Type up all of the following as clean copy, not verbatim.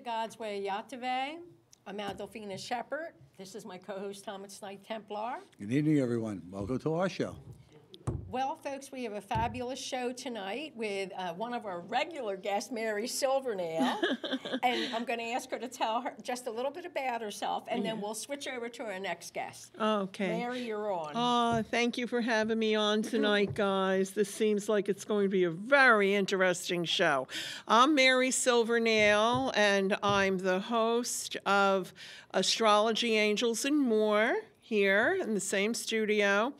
God's Way YTVY. I'm Adolphina Shephard. This is my co-host Thomas Knight Templar. Good evening, everyone. Welcome to our show. Well, folks, we have a fabulous show tonight with one of our regular guests, Mary Silvernail. And I'm going to ask her to tell her just a little bit about herself, and then we'll switch over to our next guest. Okay. Mary, you're on. Thank you for having me on tonight, guys. This seems like it's going to be a very interesting show. I'm Mary Silvernail, and I'm the host of Astrology, Angels, and More here in the same studio.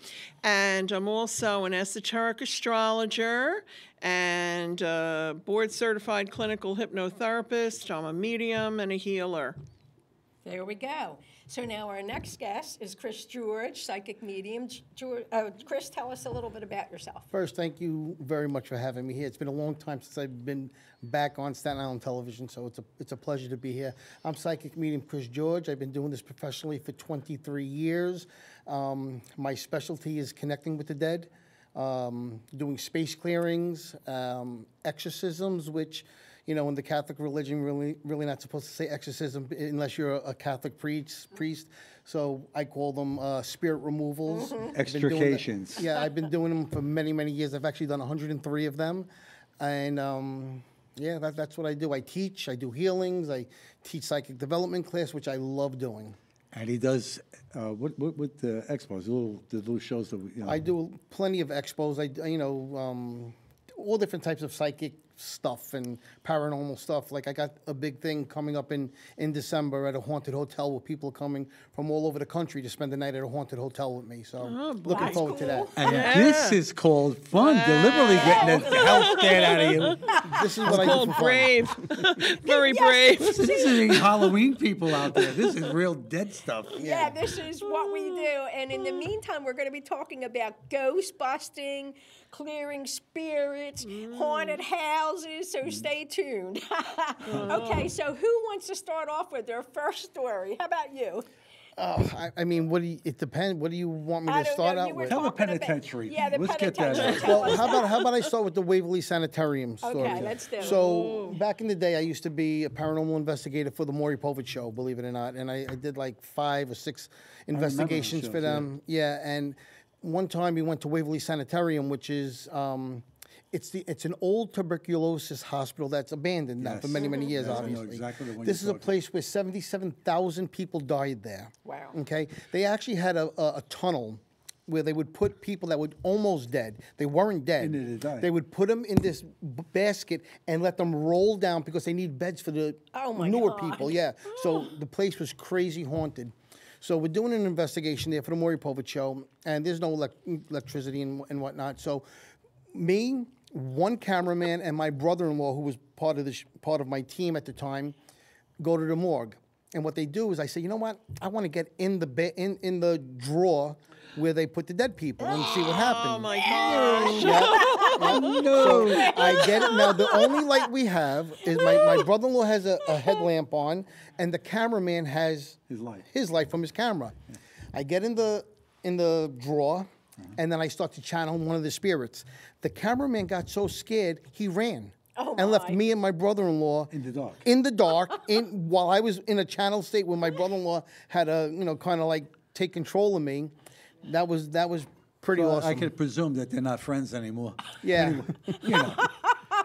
And I'm also an esoteric astrologer and a board-certified clinical hypnotherapist. I'm a medium and a healer. There we go. So now our next guest is Chris George, psychic medium. Chris, tell us a little bit about yourself. First, thank you very much for having me here. It's been a long time since I've been back on Staten Island television, so it's a pleasure to be here. I'm psychic medium Chris George. I've been doing this professionally for 23 years. My specialty is connecting with the dead, doing space clearings, exorcisms, which, you know, in the Catholic religion, really not supposed to say exorcism unless you're a Catholic priest. So I call them spirit removals. Extrications. Yeah, I've been doing them for many, many years. I've actually done 103 of them. And yeah, that's what I do. I teach, I do healings, I teach psychic development class, which I love doing. And he does, what the expos, the little shows that we, you know. I do plenty of expos. All different types of psychic stuff and paranormal stuff. Like I got a big thing coming up in December at a haunted hotel where people are coming from all over the country to spend the night at a haunted hotel with me. So looking forward to that. And this is called fun, deliberately getting the hell scared out of you. This is what I do for fun. Brave. Very brave. This isn't Halloween people out there. This is real dead stuff. Yeah, this is what we do. And in the meantime, we're going to be talking about ghost busting, clearing spirits, haunted houses, so stay tuned. Okay, so who wants to start off with their first story? How about you? I mean, it depends. What do you want me to start out with? Tell the penitentiary. Yeah, the Let's penitentiary. get that out. Well, how about I start with the Waverly Sanitarium story? Okay, let's do it. So back in the day, I used to be a paranormal investigator for the Maury Povich show, believe it or not, and I did like 5 or 6 investigations for them. Yeah, and one time we went to Waverly Sanitarium, which is it's an old tuberculosis hospital that's abandoned now for many, many years, obviously. I know exactly the one This is a place where 77,000 people died there. Wow. Okay? They actually had a tunnel where they would put people that were almost dead. They weren't dead. And they died. They would put them in this basket and let them roll down because they need beds for the newer people. Yeah. So the place was crazy haunted. So we're doing an investigation there for the Maury Povich show, and there's no electricity and whatnot. So me, one cameraman, and my brother-in-law, who was part of my team at the time, go to the morgue. And what they do is I say, you know what? I want to get in the drawer where they put the dead people and see what happens. Oh my gosh. So I get it. Now, the only light we have is my brother-in-law has a headlamp on, and the cameraman has his light from his camera. Yeah. I get in the drawer, and then I start to channel one of the spirits. The cameraman got so scared, he ran. And left me and my brother-in-law in the dark. In the dark, while I was in a channel state where my brother-in-law had to, kind of like take control of me. That was pretty awesome. I could presume that they're not friends anymore. Yeah. Anyway, you know.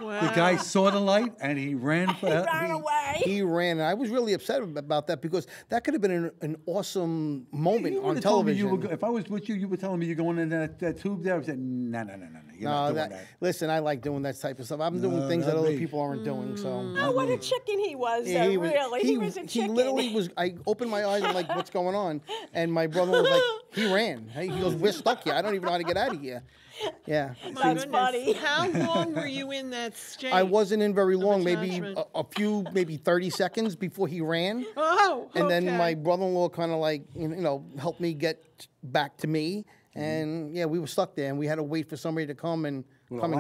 Wow. The guy saw the light and he ran. He ran away. He ran. And I was really upset about that because that could have been an awesome moment on television. If I was with you, you were telling me you're going in that tube there. I said, no. You're not doing that. Listen, I like doing that type of stuff. I'm doing things that other people aren't doing. So. Oh, what a chicken he was, though, really. He was a chicken. He literally was, I opened my eyes and like, what's going on? And my brother was like, he ran. He goes, we're stuck here. I don't even know how to get out of here. Yeah. That's funny. How long were you in that state? I wasn't in very long, maybe a few, maybe 30 seconds before he ran. Oh, and then my brother-in-law kind of like, helped me get back to me. And yeah, we were stuck there, and we had to wait for somebody to come and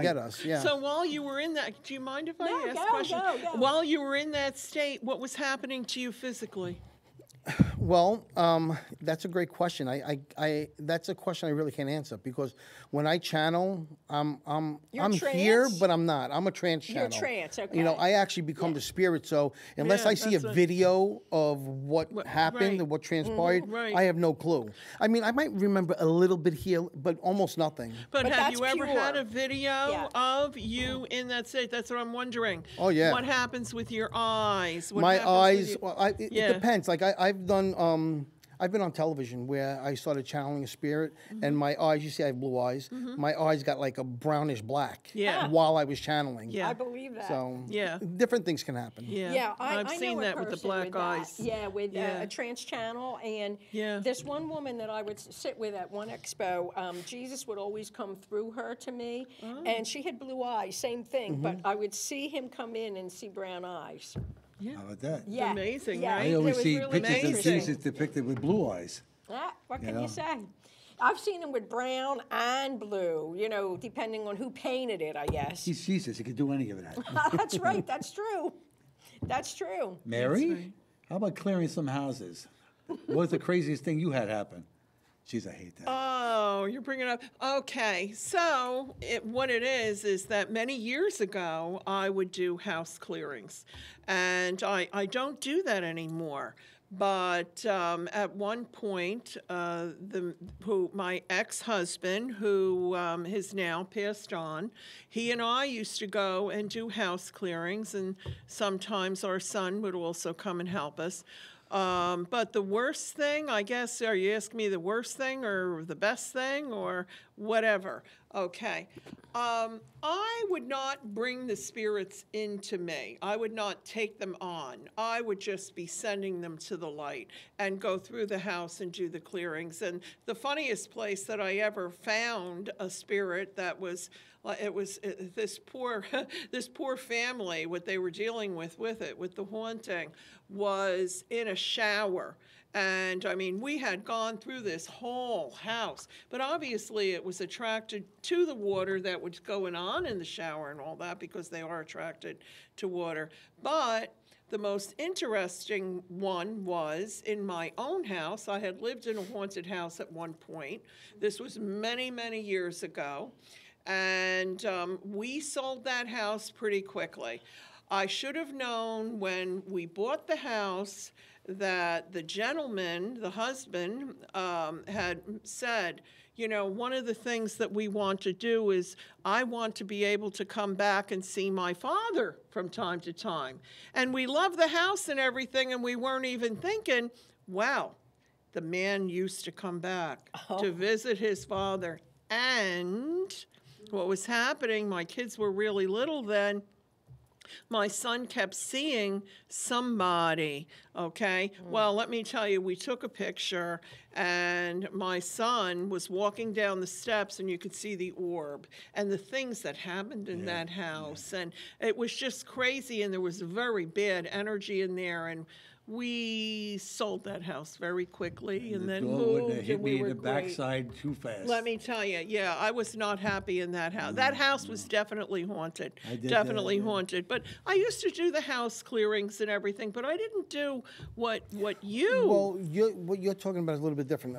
get us. Yeah. So while you were in that, do you mind if I ask a question? Go. While you were in that state, what was happening to you physically? Well, that's a great question. That's a question I really can't answer because when I channel, I'm here, trance? but I'm not. I'm a trance channel. You're trance, okay. You know, I actually become the spirit. So unless I see a video of what happened and what transpired, I have no clue. I mean, I might remember a little bit here, but almost nothing. But have that's you ever had pure. a video of you in that state? That's what I'm wondering. Oh, yeah. What happens with your eyes? What My happens with eyes, your- well, it depends. Like I've done, I've been on television where I started channeling a spirit, and my eyes, you see I have blue eyes, my eyes got like a brownish black while I was channeling. Yeah. I believe that. So Yeah. different things can happen. Yeah, I've I seen know a that with the person black that. eyes. Yeah, with a trance channel, and this one woman that I would sit with at one expo, Jesus would always come through her to me, and she had blue eyes, same thing, but I would see him come in and see brown eyes. How about that? Yeah, amazing, yeah, right? I it always was see really pictures of interesting. Jesus depicted with blue eyes. Yeah, what can know? you say? I've seen him with brown and blue, you know, depending on who painted it, I guess. He's Jesus. He could do any of that. That's right, that's true. That's true. Mary, how about clearing some houses? What's the craziest thing you had happen? Jeez, I hate that. Oh, you're bringing up. Okay, so what it is that many years ago I would do house clearings, and I don't do that anymore. But at one point, my ex-husband, who has now passed on, he and I used to go and do house clearings, and sometimes our son would also come and help us. But the worst thing, I guess, are you asking me the worst thing or the best thing or whatever? Okay. I would not bring the spirits into me. I would not take them on. I would just be sending them to the light and go through the house and do the clearings. And the funniest place that I ever found a spirit that was this poor family, what they were dealing with the haunting, was in a shower. And I mean, we had gone through this whole house, but obviously it was attracted to the water that was going on in the shower and all that, because they are attracted to water. But the most interesting one was in my own house. I had lived in a haunted house at one point. This was many, many years ago. And we sold that house pretty quickly. I should have known when we bought the house that the gentleman, the husband, had said, you know, one of the things that we want to do is I want to be able to come back and see my father from time to time. And we love the house and everything, and we weren't even thinking, wow, the man used to come back to visit his father. And what was happening, my kids were really little then, my son kept seeing somebody, okay? Well, let me tell you, we took a picture, and my son was walking down the steps, and you could see the orb and the things that happened in that house. And it was just crazy, and there was very bad energy in there, and we sold that house very quickly and then moved, hit and we me were in the great. backside too fast. Let me tell you, yeah, I was not happy in that house. That house was definitely haunted. I did Definitely that, yeah. haunted. But I used to do the house clearings and everything, but I didn't do what you. Well, what you're talking about is a little bit different.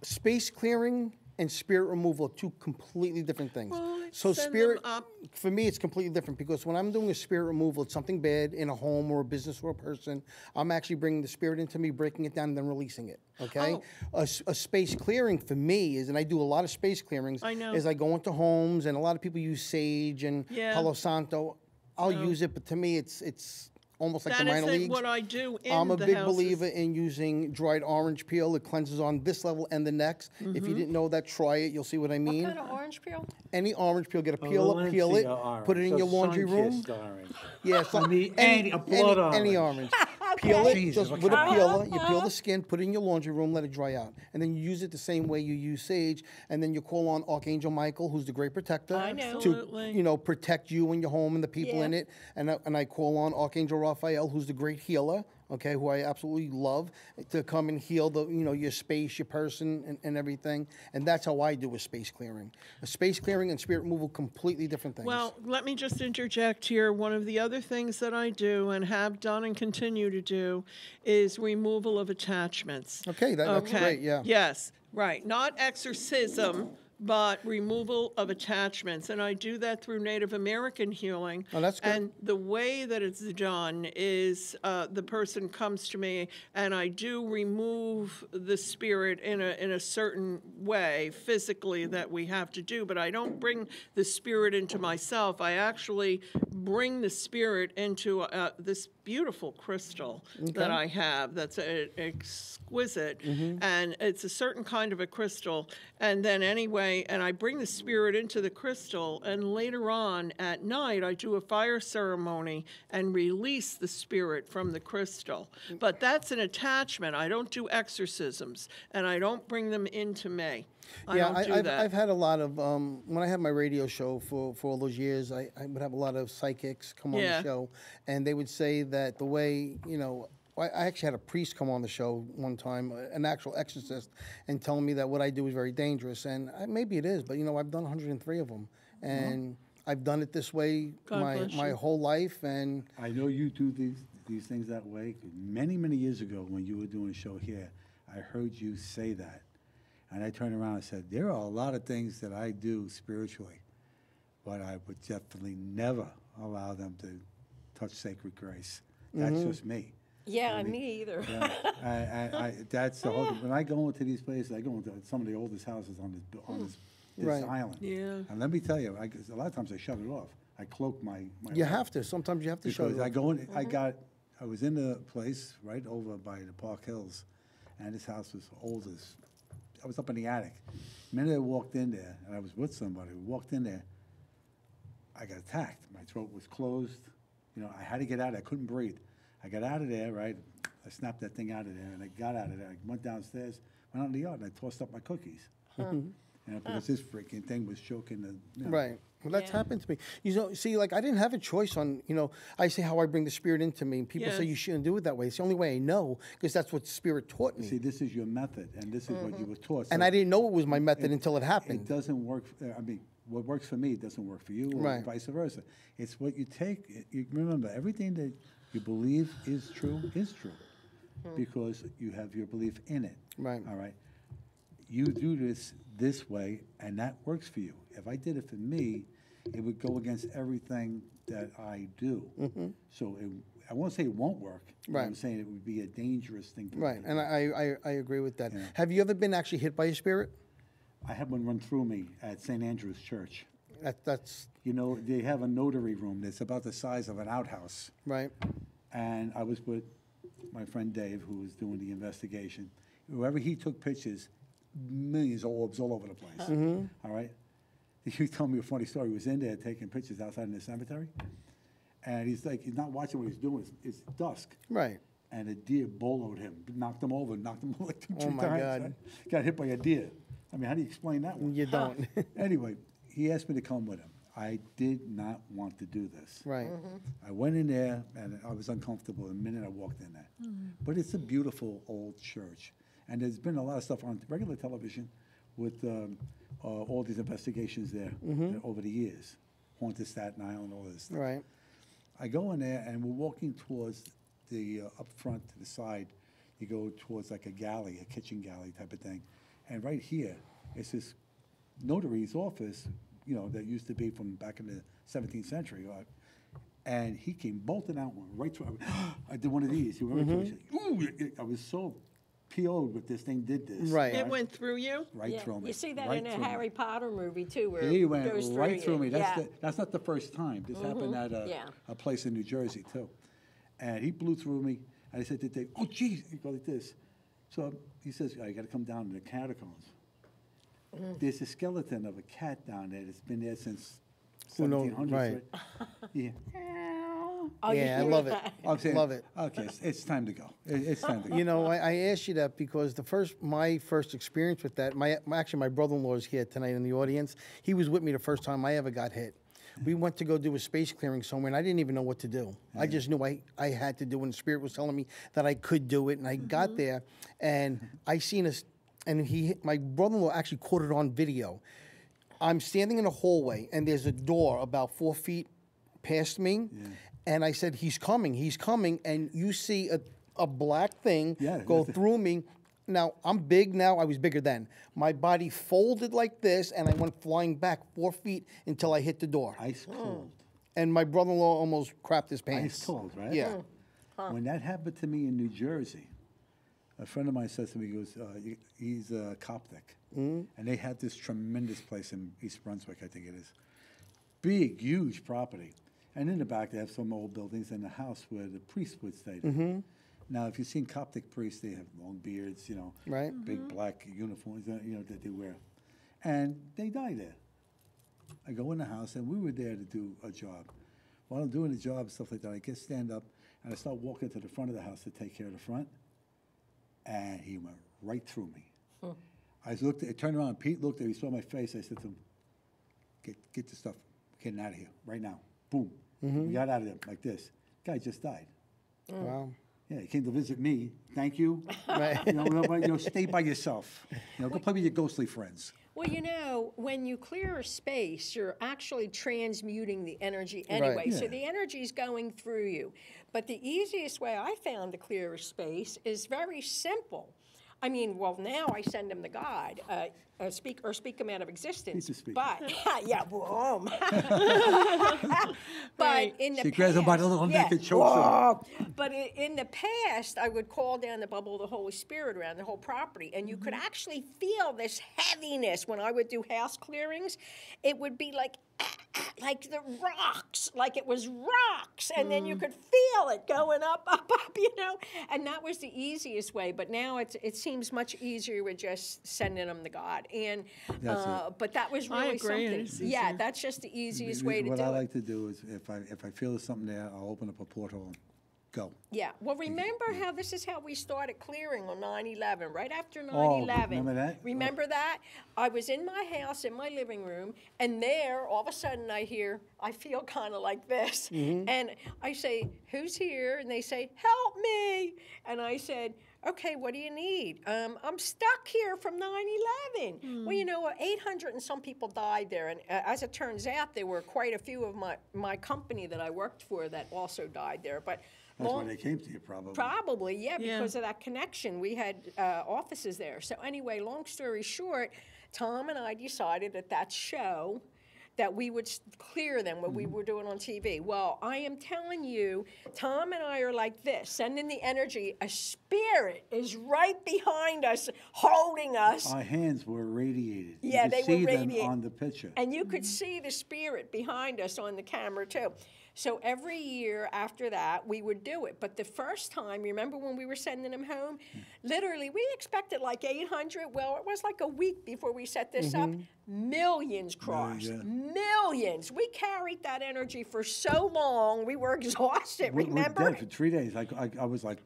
Space clearing and spirit removal are two completely different things. Well, so send spirit, them up. for me, it's completely different because when I'm doing a spirit removal, it's something bad in a home or a business or a person. I'm actually bringing the spirit into me, breaking it down, and then releasing it. Okay. A space clearing for me is, and I do a lot of space clearings. I know. Is I go into homes, and a lot of people use sage and Palo Santo. I'll use it, but to me, it's almost like That the minor isn't leagues. what I do in I'm a the big houses. believer in using dried orange peel. It cleanses on this level and the next. If you didn't know that, try it. You'll see what I mean. What kind of orange peel? Any orange peel, get a peel up, peel it, put it in your laundry room. Orange. Yeah, so Any blood any orange. Peel it, Jesus, just what with a kind of- peeler. You peel the skin, put it in your laundry room, let it dry out. And then you use it the same way you use sage. And then you call on Archangel Michael, who's the great protector, I know. Absolutely. to protect you and your home and the people Yeah. in it. And I call on Archangel Raphael, who's the great healer. okay, who I absolutely love, to come and heal your space, your person, and everything. And that's how I do a space clearing. A space clearing and spirit removal, completely different things. Well, let me just interject here. One of the other things that I do and have done and continue to do is removal of attachments. Okay, that's great, yeah. Yes, right. Not exorcism, but removal of attachments. And I do that through Native American healing. Oh, that's good. And the way that it's done is the person comes to me and I do remove the spirit in a certain way physically that we have to do, but I don't bring the spirit into myself. I actually bring the spirit into this beautiful crystal that I have that's exquisite, and it's a certain kind of a crystal. And then anyway, and I bring the spirit into the crystal, and later on at night I do a fire ceremony and release the spirit from the crystal. But that's an attachment. I don't do exorcisms, and I don't bring them into me. I've had a lot of, when I had my radio show for all those years, I would have a lot of psychics come on the show, and they would say that the way, I actually had a priest come on the show one time, an actual exorcist, and telling me that what I do is very dangerous. And maybe it is, but, I've done 103 of them, and I've done it this way my whole life. And I know you do these things that way. Many, many years ago when you were doing a show here, I heard you say that. And I turned around and said, there are a lot of things that I do spiritually, but I would definitely never allow them to touch sacred grace. That's just me. Yeah, me either. Yeah, that's the whole thing. When I go into these places, I go into some of the oldest houses on this island. Yeah. And let me tell you, a lot of times I shut it off. I cloak my You have to. Sometimes you have to shut it off. I go in, I was in the place right over by the Park Hills, and this house was old as, I was up in the attic. The minute I walked in there, and I was with somebody, we walked in there, I got attacked. My throat was closed. I had to get out. I couldn't breathe. I got out of there, right? I snapped that thing out of there, and I got out of there. I went downstairs, went out in the yard, and I tossed up my cookies. Because this freaking thing was choking the... Right. Well, that's happened to me. See, I didn't have a choice on, I say how I bring the spirit into me. And people say you shouldn't do it that way. It's the only way I know, because that's what spirit taught me. See, this is your method, and this is what you were taught. And I didn't know it was my method until it happened. It doesn't work. What works for me doesn't work for you, or vice versa. It's what you take. You remember, everything that you believe is true, because you have your belief in it. Right. All right. You do this way, and that works for you. If I did it for me, it would go against everything that I do. So I won't say it won't work. Right. I'm saying it would be a dangerous thing to do. Right, and I agree with that. Yeah. Have you ever been actually hit by a spirit? I had one run through me at St. Andrew's Church. That's... they have a notary room that's about the size of an outhouse. Right. And I was with my friend Dave, who was doing the investigation. Wherever he took pictures, millions of orbs all over the place. All right? He told me a funny story. He was in there taking pictures outside in the cemetery. And he's not watching what he's doing. It's dusk. Right. And a deer boloed him, knocked him over like 2 times. Oh, my God. Right? Got hit by a deer. I mean, how do you explain that one? You don't. Anyway, he asked me to come with him. I did not want to do this. Right. I went in there, and I was uncomfortable the minute I walked in there. But it's a beautiful old church. And there's been a lot of stuff on regular television with all these investigations there over the years. Haunted Staten Island, all this stuff. Right. I go in there, and we're walking towards the, up front to the side, you go towards like a galley, a kitchen galley type of thing. And right here, it's this notary's office, that used to be from back in the 17th century. And he came bolting out, went right through. I did one of these. He went right through. Ooh, I was so PO'd with this thing did this. Right. It went through you? Right through me. You see that right in a Harry Potter movie, too, where he it went goes right through me. you. That's not the first time. This happened at a place in New Jersey, too. And he blew through me. And I said to Dave, oh, geez. He goes like this. So he says, you got to come down to the catacombs. There's a skeleton of a cat down there that's been there since 1700s. Right. Yeah. Oh, yeah, I love it. I'm saying, love it. Okay, it's time to go. It's time to go. I asked you that because my first experience with that, actually my brother-in-law is here tonight in the audience. He was with me the first time I ever got hit. We went to go do a space clearing somewhere, and I didn't even know what to do. I just knew I had to do it, and the Spirit was telling me that I could do it. And I got there, and I seen us, and my brother-in-law actually caught it on video. I'm standing in a hallway, and there's a door about 4 feet past me, and I said, he's coming, and you see a black thing go through me. Now, I'm big now. I was bigger then. My body folded like this, and I went flying back 4 feet until I hit the door. Ice cold. And my brother-in-law almost crapped his pants. Ice cold, right? Yeah. When that happened to me in New Jersey, a friend of mine says to me, he goes, he's Coptic. And they had this tremendous place in East Brunswick, I think it is. Big, huge property. And in the back, they have some old buildings and the house where the priest would stay. Now, if you've seen Coptic priests, they have long beards, you know, big black uniforms, you know, that they wear. And they die there. I go in the house, and we were there to do a job. While I'm doing the job and stuff like that, I stand up, and I start walking to the front of the house to take care of the front, and he went right through me. I turned around, and Pete looked at me, he saw my face. I said to him, get the stuff, getting out of here, right now. Boom. We got out of there like this. Guy just died. Wow. Yeah, he came to visit me. Thank you. You know, stay by yourself. You know, go play with your ghostly friends. Well, you know, when you clear a space, you're actually transmuting the energy anyway. So the energy is going through you. But the easiest way I found to clear a space is very simple. I mean, well, now I send them the guide, speak them out of existence. But yeah, boom. But in the she grabs him by the little neck and chokes him. But in the past, I would call down the bubble of the Holy Spirit around the whole property, and you could actually feel this heaviness when I would do house clearings. It would be like the rocks, like it was rocks, and then you could feel it going up, you know, and that was the easiest way. But now it seems much easier with just sending them to God, and but that was really something. Yeah, that's just the easiest way to do it. What I like to do is if I feel there's something there, I'll open up a portal and go. Yeah. Well, remember how this is how we started clearing on 9/11, right after 9/11. Remember that? Remember that? I was in my house, in my living room, and there, all of a sudden, I feel kind of like this. And I say, who's here? And they say, help me. And I said, okay, what do you need? I'm stuck here from 9/11. Well, you know, 800 and some people died there. And as it turns out, there were quite a few of my company that I worked for that also died there. But that's why they came to you, probably. Probably, yeah, because of that connection. We had offices there. So anyway, long story short, Tom and I decided at that show that we would clear them when we were doing on TV. Well, I am telling you, Tom and I are like this, sending the energy. A spirit is right behind us, holding us. Our hands were radiated. Yeah, they were radiated. You could see them on the picture. And you could see the spirit behind us on the camera, too. So every year after that, we would do it. But the first time, remember when we were sending them home? Literally, we expected like 800. Well, it was like a week before we set this up. Millions crossed. Millions. We carried that energy for so long. We were exhausted, remember? We were dead for 3 days. I was like...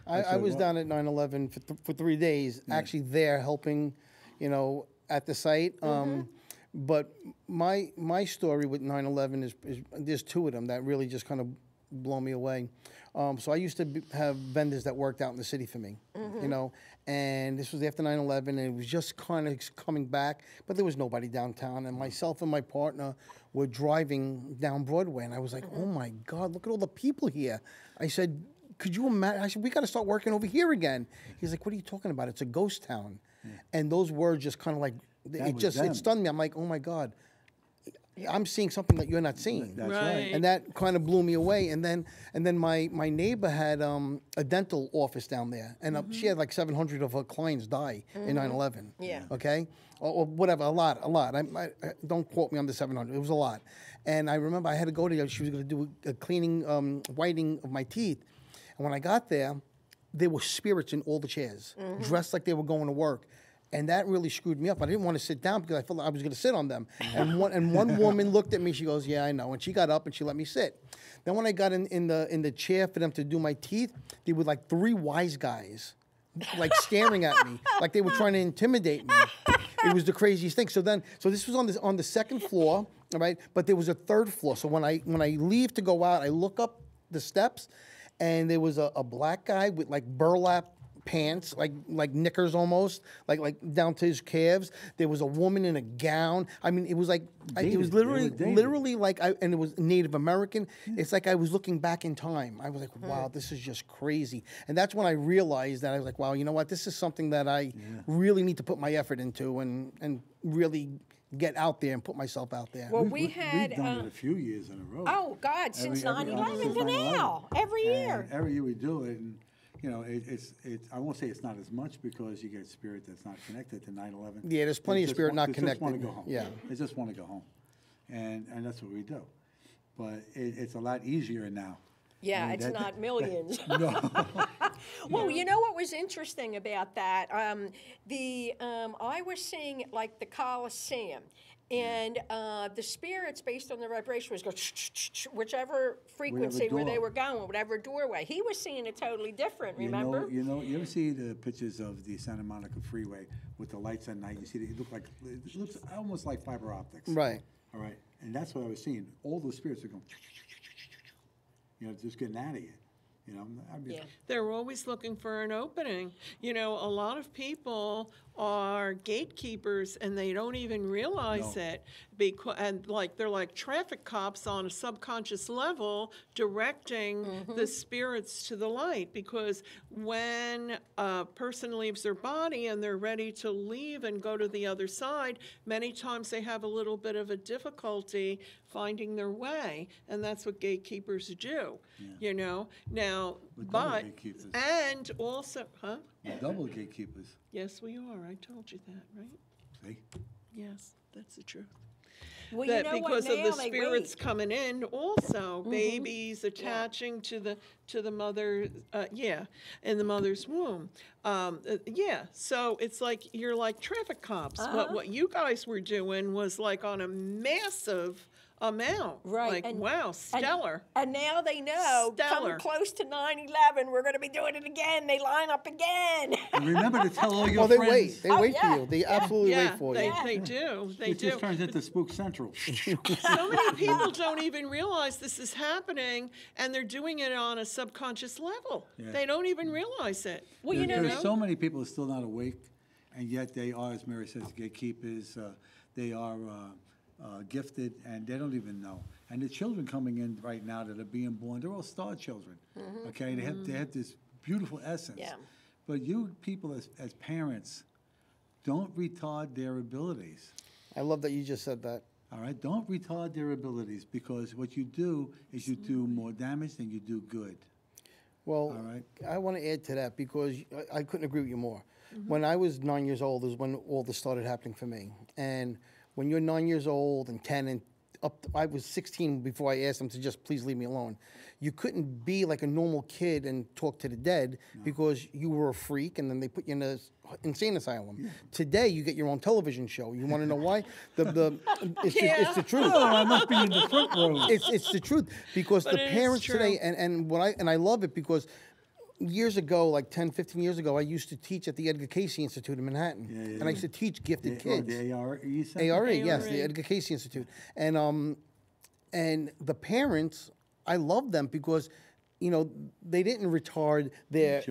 I was down at 9/11 for 3 days, actually there helping, you know, at the site. But my story with 9/11 is there's two of them that really just kind of blow me away. So I used to have vendors that worked out in the city for me, you know, and this was after 9/11, and it was just kind of coming back, but there was nobody downtown, and myself and my partner were driving down Broadway, and I was like, oh my God, look at all the people here. I said, could you imagine? I said, we got to start working over here again. He's like, what are you talking about? It's a ghost town. And those words just kind of like, it stunned me. I'm like, oh my God, I'm seeing something that you're not seeing. That's right. And that kind of blew me away. And then my neighbor had a dental office down there, and she had like 700 of her clients die in 9/11. Yeah. Okay, or whatever, a lot. I don't quote me on the 700. It was a lot. And I remember I had to go there. She was going to do a cleaning, whitening of my teeth. And when I got there were spirits in all the chairs, dressed like they were going to work. And that really screwed me up. I didn't want to sit down because I felt like I was going to sit on them. And one woman looked at me. She goes, "Yeah, I know." And she got up and she let me sit. Then when I got in the chair for them to do my teeth, there were like 3 wise guys, like staring at me, like they were trying to intimidate me. It was the craziest thing. So this was on the second floor, All right, but there was a third floor. So when I leave to go out, I look up the steps, and there was a black guy with like burlap pants, like knickers almost, like down to his calves. There was a woman in a gown. I mean, it was like it was literally like and it was Native American. It's like I was looking back in time. I was like, wow, this is just crazy. And that's when I realized that I was like, wow, you know what? This is something that I really need to put my effort into and really get out there and put myself out there. Well, we've done it a few years in a row. Oh, God, since 9/11 since to now. Every year. And every year we do it, and you know, it's. I won't say it's not as much because you get spirit that's not connected to 9/11. Yeah, there's plenty of spirit not connected. They just want to go home. Yeah, they just want to go home, and that's what we do. But it's a lot easier now. Yeah, it's not millions. No. Well, you know what was interesting about that? I was seeing like the Colosseum, and the spirits, based on the vibration, was go whichever frequency where they were going, whatever doorway. He was seeing it totally different. Remember? You ever see the pictures of the Santa Monica Freeway with the lights at night? You see, it looks almost like fiber optics. right. All right, and that's what I was seeing. All those spirits are going, just getting out of you. They're always looking for an opening. You know, a lot of people are gatekeepers and they don't even realize it. They're like traffic cops on a subconscious level directing the spirits to the light, because when a person leaves their body and they're ready to leave and go to the other side, many times they have a little bit of a difficulty finding their way, and that's what gatekeepers do. You know, now, and also, We're double gatekeepers. Yes, we are. I told you that, right? See? Yes, that's the truth. Well, That you know because what? of the spirits coming in, also babies attaching to the mother, in the mother's womb. So it's like you're like traffic cops. But what you guys were doing was like on a massive amount. Right. Like, wow, stellar. And now they know, Stellar. come close to 9/11, we're going to be doing it again. They line up again. And remember to tell all your Well, friends. they wait for you. They absolutely wait for you. They do. They It do. just turns into Spook Central. So many people don't even realize this is happening, and they're doing it on a subconscious level. Yeah. They don't even realize it. Well, you know, There's so many people who are still not awake, and yet they are, as Mary says, gatekeepers. They are gifted, and they don't even know. And the children coming in right now that are being born, they're all star children. Okay, they have this beautiful essence. Yeah. But you people as parents, don't retard their abilities. I love that you just said that. All right, don't retard their abilities, because what you do is you do more damage than you do good. Well, All right. I want to add to that because I couldn't agree with you more. When I was 9 years old is when all this started happening for me. And when you're 9 years old and 10 and I was 16 before I asked them to just please leave me alone. You couldn't be like a normal kid and talk to the dead because you were a freak, and then they put you in an insane asylum. Yeah. Today, you get your own television show. You want to know why? It's the truth. Oh, I must be in the front row. It's the truth, because the parents today, and I love it because years ago, like 10, 15 years ago, I used to teach at the Edgar Cayce Institute in Manhattan. Yeah. And I used to teach gifted kids. The ARE, you said? ARE, yes, the Edgar Cayce Institute. And the parents, I love them because, you know, they didn't retard their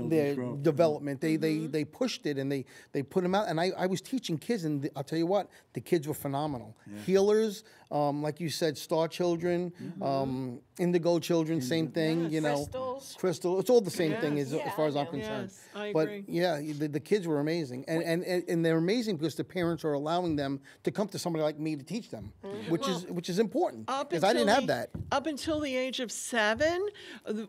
development. They pushed it, and they put them out. And I was teaching kids, and I'll tell you what, the kids were phenomenal. Yeah. Healers, like you said, star children, indigo children, same thing. You know, crystal. It's all the same thing as far as I'm concerned. Yes, I agree. But yeah, the kids were amazing, and they're amazing because the parents are allowing them to come to somebody like me to teach them, which is important, because I didn't have that. Up until the age of 7,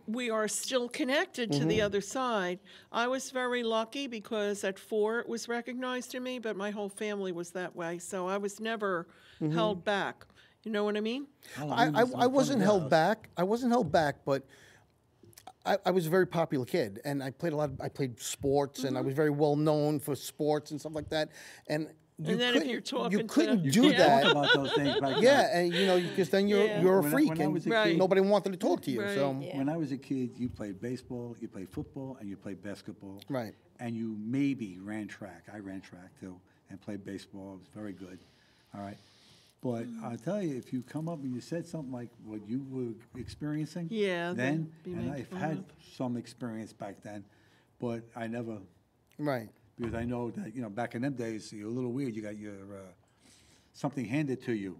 we are still connected to the other side. I was very lucky because at 4 it was recognized in me, but my whole family was that way, so I was never held back. You know what I mean? I wasn't held back. I wasn't held back, but I was a very popular kid, and I played sports, and I was very well known for sports and stuff like that. And you couldn't do that. Talk about those things back Yeah, then. and you know, because then you're a freak, when I was a and kid, nobody wanted to talk to you. Right. So when I was a kid, you played baseball, you played football, and you played basketball. Right. And you maybe ran track. I ran track too, and played baseball. I was very good. All right. But I tell you, if you come up and you said something like what you were experiencing, Yeah, then, they'd be and making I've fun had of. some experience back then, but I never, Right. because I know that, you know, back in them days, you're a little weird. You got your something handed to you,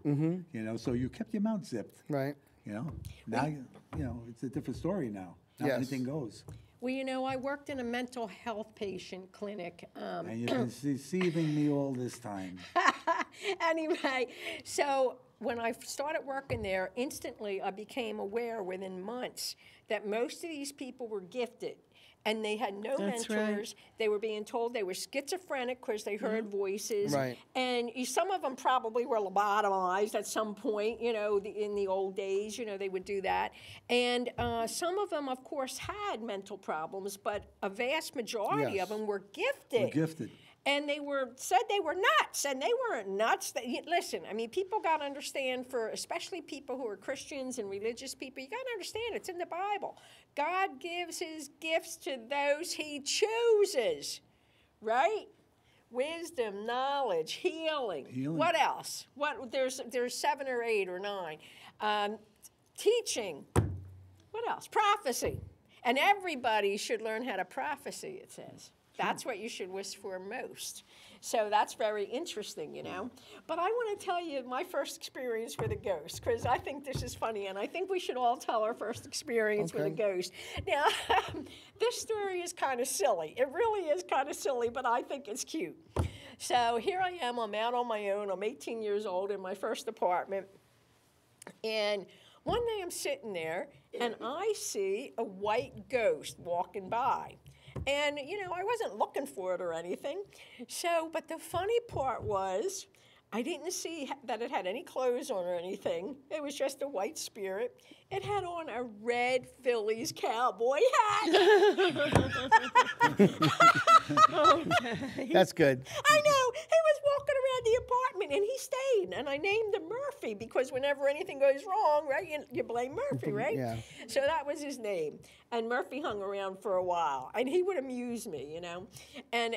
you know, so you kept your mouth zipped, Right. you know. Now, you know, it's a different story now. Now Yes. anything goes. Well, you know, I worked in a mental health patient clinic. And you've been deceiving me all this time. Anyway, so when I started working there, instantly I became aware within months that most of these people were gifted. And they had no That's mentors. right. They were being told they were schizophrenic because they heard voices. Right. And some of them probably were lobotomized at some point, you know, in the old days, you know, they would do that. And some of them, of course, had mental problems, but a vast majority Yes. of them were gifted. We're gifted. And they said they were nuts, and they weren't nuts. Listen, I mean, people got to understand, especially people who are Christians and religious people, you got to understand it's in the Bible. God gives his gifts to those he chooses, right? Wisdom, knowledge, healing. What else? There's 7 or 8 or 9. Teaching. What else? Prophecy. And everybody should learn how to prophecy, it says. That's what you should wish for most. So that's very interesting, you know. But I want to tell you my first experience with a ghost, because I think this is funny, and I think we should all tell our first experience with a ghost. Now, this story is kind of silly. It really is kind of silly, but I think it's cute. So here I am. I'm out on my own. I'm 18 years old in my first apartment. And one day I'm sitting there, and I see a white ghost walking by. And, you know, I wasn't looking for it or anything. So, but the funny part was, I didn't see that it had any clothes on or anything. It was just a white spirit. It had on a red Phillies cowboy hat. Okay. That's good. I know. He was walking around the apartment, and he stayed. And I named him Murphy because whenever anything goes wrong, right, you blame Murphy, right? Yeah. So that was his name. And Murphy hung around for a while, and he would amuse me, you know. And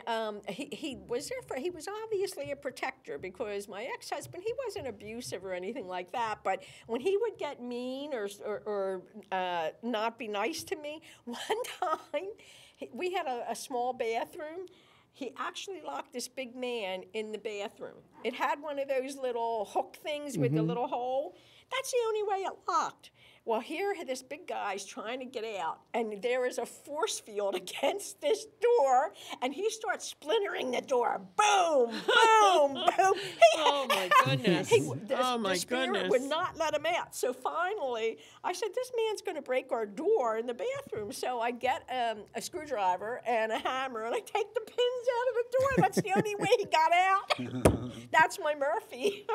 he was there he was obviously a protector, because my ex-husband, he wasn't abusive or anything like that. But when he would get mean or not be nice to me, one time we had a small bathroom. He actually locked this big man in the bathroom. It had one of those little hook things with the little hole. That's the only way it locked. Well, here this big guy's trying to get out, and there is a force field against this door, and he starts splintering the door. Boom, boom, boom. Oh, my goodness. The spirit would not let him out. So finally, I said, this man's going to break our door in the bathroom. So I get a screwdriver and a hammer, and I take the pins out of the door. That's the only way he got out. That's my Murphy.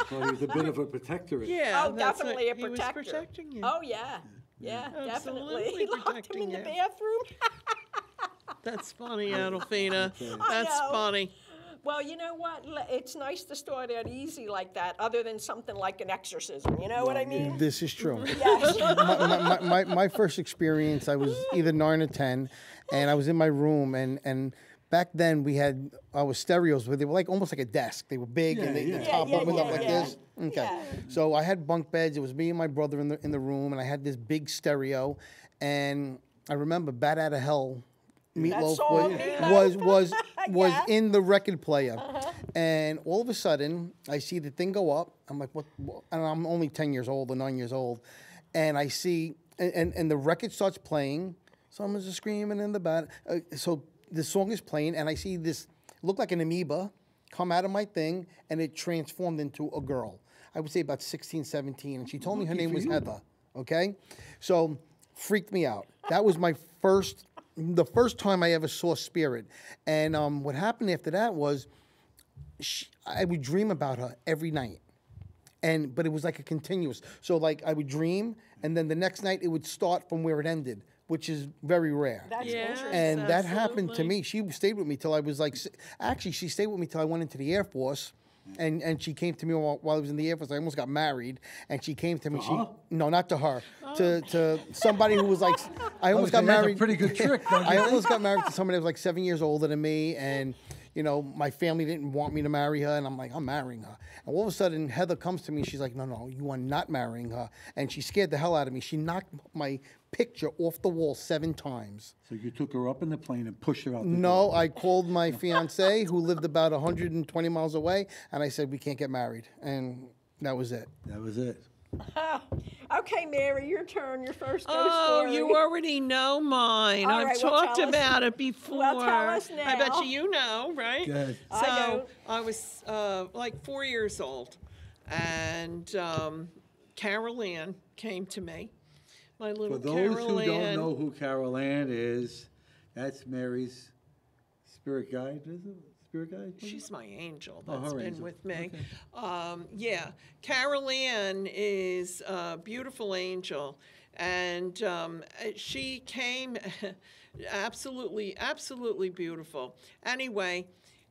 So he was a bit of a protector. Yeah, Oh, that's definitely a he was protector. protecting you. Oh, yeah. Yeah, definitely. Absolutely He locked him protecting in the you. bathroom. That's funny, Adolphina. I That's know. funny. Well, you know what? It's nice to start out easy like that, other than something like an exorcism. You know what I mean? This is true. Yes. My first experience, I was either 9 or 10, and I was in my room, and back then we had our stereos where they were like almost like a desk. They were big, and the top opened up like this. Okay, Yeah. so I had bunk beds. It was me and my brother in the room, and I had this big stereo, and I remember "Bat Out of Hell." Meatloaf song, was Yeah. in the record player, and all of a sudden I see the thing go up. I'm like, what? And I'm only 10 years old or 9 years old, and I see, and the record starts playing. Someone's screaming in the back. So the song is playing, and I see this look like an amoeba come out of my thing, and it transformed into a girl. I would say about 16, 17, and she told me her name was Heather. Okay, so freaked me out. That was the first time I ever saw spirit. And what happened after that was I would dream about her every night. But it was like a continuous. So like I would dream, and then the next night it would start from where it ended, which is very rare. That's interesting. And that happened to me. She stayed with me till I was like, actually, she stayed with me till I went into the Air Force. And she came to me while I was in the Air Force. I almost got married, and she came to me. No, not to her. To somebody who was like, I almost got married. That's a pretty good trick. I almost got married to somebody that was like 7 years older than me, and you know, my family didn't want me to marry her, and I'm like, I'm marrying her. And all of a sudden, Heather comes to me, she's like, no, you are not marrying her. And she scared the hell out of me. She knocked my picture off the wall 7 times. So you took her up in the plane and pushed her out the No, door? I called my fiance, who lived about 120 miles away, and I said, we can't get married. And that was it. That was it. Okay, Mary, your turn. Your first ghost Oh, story. you already know mine. All I've right, well, talked tell us. about it before. Well, tell us I bet now. you know, right? Go ahead. So I don't. I was like 4 years old, and Carol Ann came to me. My little For those Carol who don't Ann. know who Carol Ann is, that's Mary's spirit guide, is it? Spirit guide? She's my angel Oh, that's her been angel. with me. Okay. Yeah, Carol Ann is a beautiful angel, and she came absolutely beautiful. Anyway,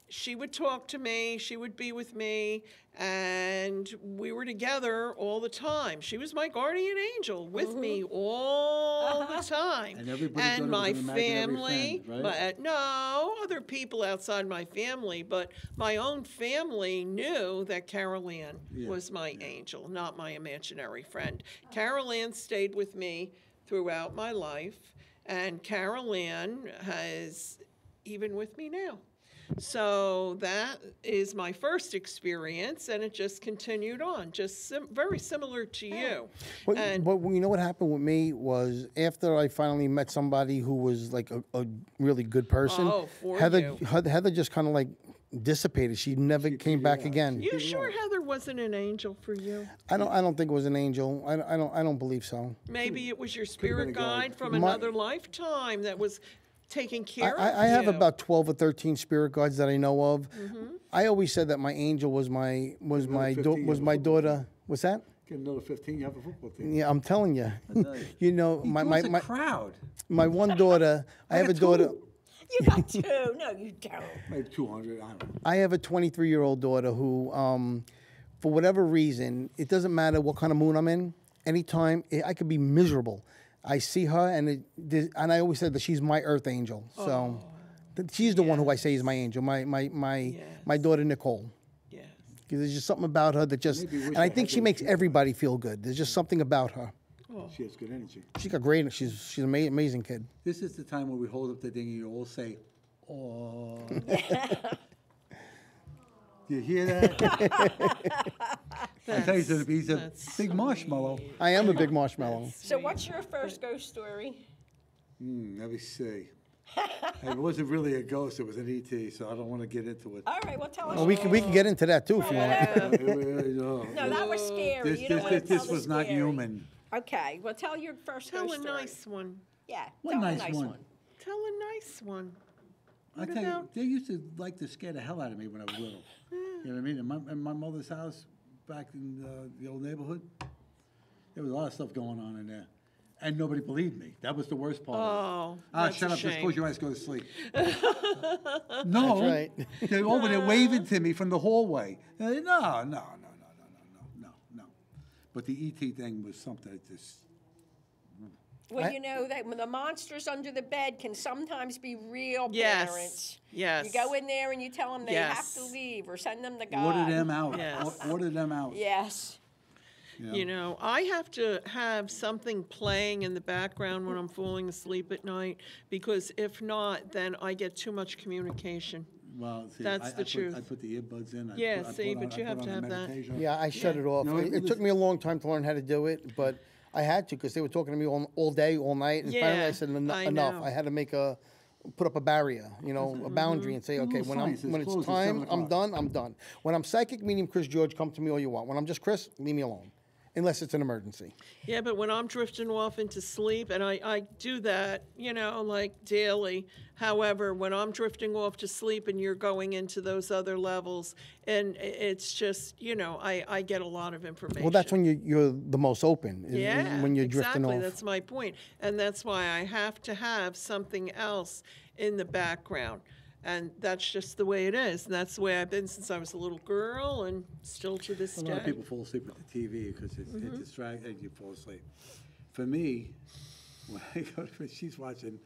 she would talk to me, she would be with me, and we were together all the time. She was my guardian angel with me all the time. And everybody thought it was my an imaginary family, friend, right? no, other people outside my family, but my own family knew that Carol Ann was my angel, not my imaginary friend. Carol Ann stayed with me throughout my life, and Carol Ann is even with me now. So that is my first experience, and it just continued on, just very similar to you. But And you know what happened with me was after I finally met somebody who was like a really good person, Oh, for Heather, you. Heather just kind of like dissipated. She never came back again. you sure Heather wasn't an angel for you? I don't think it was an angel. I don't believe so. Maybe it was your been a spirit guide. guide from My- another lifetime that was taking care of I have you. about 12 or 13 spirit guides that I know of. Mm-hmm. I always said that my angel was my 15 was my daughter. What's that? Get another 15, you have a football team. Yeah, I'm telling you. You know, He my draws a my crowd. my one daughter. I have a daughter. You got 2. No, you don't. Maybe 200, I don't know. I have a 23-year-old daughter who, for whatever reason, it doesn't matter what kind of moon I'm in. Anytime I could be miserable, I see her, and I always said that she's my earth angel. So she's the one who I say is my angel, my daughter Nicole. Yes. Because there's just something about her that just, Maybe wish and I I think had she those makes people. everybody feel good. There's just something about her. She has good energy. She's got great. She's an amazing kid. This is the time where we hold up the thing and you all say, "Oh." Do you hear that? I tell you something, he's a that's big marshmallow. I am a big marshmallow. So what's your first ghost story? Let me see. It wasn't really a ghost, it was an ET, so I don't want to get into it. All right, well, tell us. Well, we can get into that too if you want. No, that was scary. You don't want to tell This the was not scary. human. Okay, well, tell your first Tell ghost a story. nice one. Yeah, What tell nice a nice one? one. Tell a nice one. I What tell you, about- they used to like to scare the hell out of me when I was little. You know what I mean? In my mother's house back in the old neighborhood, there was a lot of stuff going on in there. And nobody believed me. That was the worst part. Oh, Ah, that's shut a up, just shame. close your eyes, go to sleep. No. That's right. They're over there waving to me from the hallway. No. But the ET thing was something that just, Well, you know that the monsters under the bed can sometimes be real Yes. parents. Yes. You go in there and you tell them they have Yes. to leave or send them to God. order them out. Yes. Order them out. Yes. You know, I have to have something playing in the background when I'm falling asleep at night, because if not, then I get too much communication. Well, see, That's the truth. I put the earbuds in. Yeah, I see, put but you I have put to on have the that. meditation. Yeah, I shut it off. No, it took me a long time to learn how to do it, but I had to because they were talking to me all day, all night, and finally I Yeah, said I enough. know. I had to put up a barrier, a boundary, and say, okay, little when sign says it's close at time, 7 I'm o'clock. done. I'm done. When I'm psychic, medium, Chris George, come to me all you want. When I'm just Chris, leave me alone, unless it's an emergency. Yeah, but when I'm drifting off into sleep, and I do that, like daily. However, when I'm drifting off to sleep and you're going into those other levels, and it's just, I get a lot of information. Well, that's when you're the most open. is Yeah, when you're drifting exactly. off. That's my point. And that's why I have to have something else in the background. And that's just the way it is. And that's the way I've been since I was a little girl and still to this A day. lot of people fall asleep with the TV because it distracts and you fall asleep. For me, when I go to she's watching,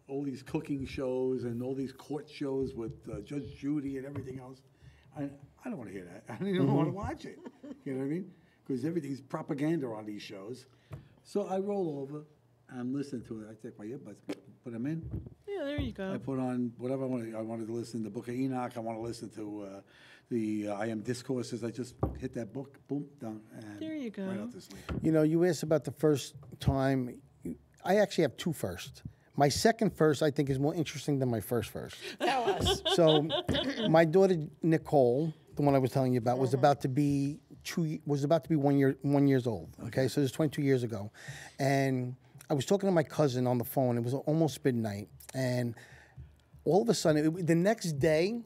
all these cooking shows and all these court shows with Judge Judy and everything else. I don't want to hear that. I don't even want to watch it. You know what I mean? Because everything's propaganda on these shows. So I roll over. I'm listening to it. I take my earbuds, put them in. Yeah, there you go. I put on whatever I wanted. I wanted to listen to the Book of Enoch. I want to listen to the I Am Discourses. I just hit that book, boom, down, and There you go. right out to sleep. You know, you asked about the first time. I actually have two firsts. My second first, I think, is more interesting than my first. Tell us. So, my daughter Nicole, the one I was telling you about, was about to be 1 years old. Okay, so this was 22 years ago, and I was talking to my cousin on the phone. It was almost midnight, and all of a sudden, the next day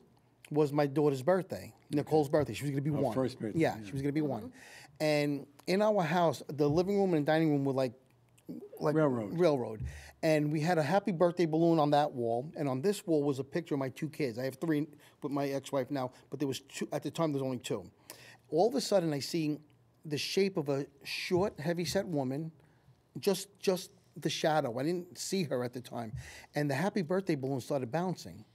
was my daughter's birthday, Nicole's birthday. She was going to be one. First birthday. Yeah, she was going to be one. And in our house, the living room and dining room were like railroad. And we had a happy birthday balloon on that wall, and on this wall was a picture of my two kids. I have three with my ex-wife now, but there was two at the time. There was only two. All of a sudden, I see the shape of a short, heavy-set woman, just the shadow. I didn't see her at the time, and the happy birthday balloon started bouncing.